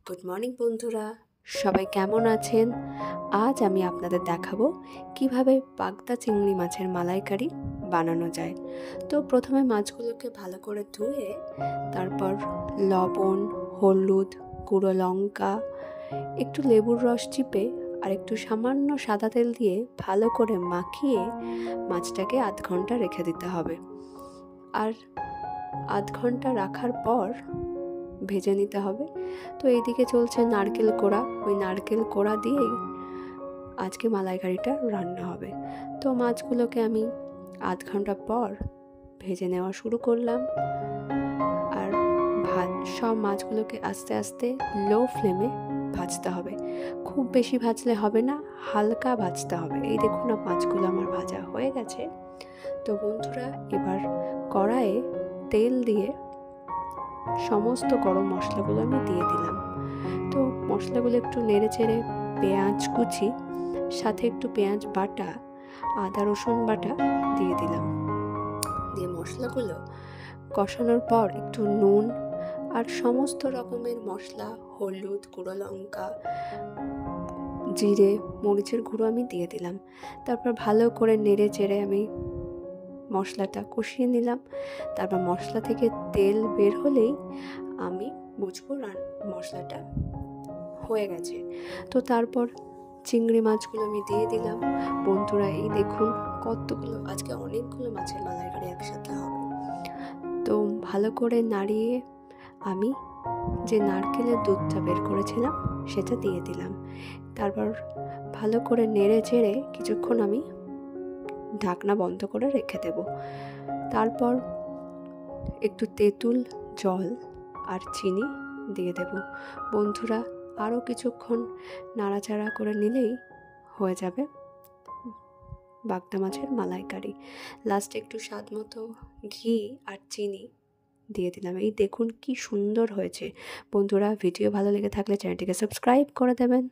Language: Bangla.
গুড মর্নিং বন্ধুরা, সবাই কেমন আছেন? আজ আমি আপনাদের দেখাবো কিভাবে পাগদা চিংড়ি মাছের মালাইকারি বানানো যায়। তো প্রথমে মাছগুলোকে ভালো করে ধুয়ে তারপর লবণ, হলুদ, গুঁড়ো লঙ্কা, একটু লেবুর রস চিপে আর একটু সামান্য সাদা তেল দিয়ে ভালো করে মাখিয়ে মাছটাকে আধ ঘন্টা রেখে দিতে হবে। আর আধ ঘন্টা রাখার পর ভেজে নিতে হবে। তো এইদিকে চলছে নারকেল কোড়া, ওই নারকেল কোড়া দিয়েই আজকে মালাইকারিটা রান্না হবে। তো মাছগুলোকে আমি আধ ঘন্টা পর ভেজে নেওয়া শুরু করলাম। আর সব মাছগুলোকে আস্তে আস্তে লো ফ্লেমে ভাজতে হবে। খুব বেশি ভাজলে হবে না, হালকা ভাজতে হবে। এই দেখুন মাছগুলো আমার ভাজা হয়ে গেছে। তো বন্ধুরা, এবার কড়াইয়ে তেল দিয়ে সমস্ত গরম মশলাগুলো আমি দিয়ে দিলাম। তো মশলাগুলো একটু নেড়ে চেড়ে পেঁয়াজ কুচি, সাথে একটু পেঁয়াজ বাটা, আদা রসুন বাটা দিয়ে দিলাম। দিয়ে মশলাগুলো কষানোর পর একটু নুন আর সমস্ত রকমের মশলা, হলুদ, গুঁড়ো লঙ্কা, জিরে, মরিচের গুঁড়ো আমি দিয়ে দিলাম। তারপর ভালো করে নেড়ে চেড়ে আমি মশলাটা কষিয়ে নিলাম। তারপর মশলা থেকে তেল বের হলেই আমি বুঝবো মশলাটা হয়ে গেছে। তো তারপর চিংড়ি মাছগুলো আমি দিয়ে দিলাম। বন্ধুরা, এই দেখুন কতগুলো, আজকে অনেকগুলো মাছের মালাইকারি একসাথে হবে। তো ভালো করে নাড়িয়ে আমি যে নারকেলের দুধটা বের করেছিলাম সেটা দিয়ে দিলাম। তারপর ভালো করে নেড়ে চেড়ে কিছুক্ষণ আমি ঢাকনা বন্ধ করে রেখে দেব। তারপর একটু তেঁতুল জল আর চিনি দিয়ে দেব। বন্ধুরা, আরও কিছুক্ষণ নাড়াচাড়া করে নিলেই হয়ে যাবে বাগদা মাছের মালাইকারি। লাস্টে একটু স্বাদ মতো ঘি আর চিনি দিয়ে দিলাম। এই দেখুন কি সুন্দর হয়েছে। বন্ধুরা, ভিডিও ভালো লেগে থাকলে চ্যানেলটিকে সাবস্ক্রাইব করে দেবেন।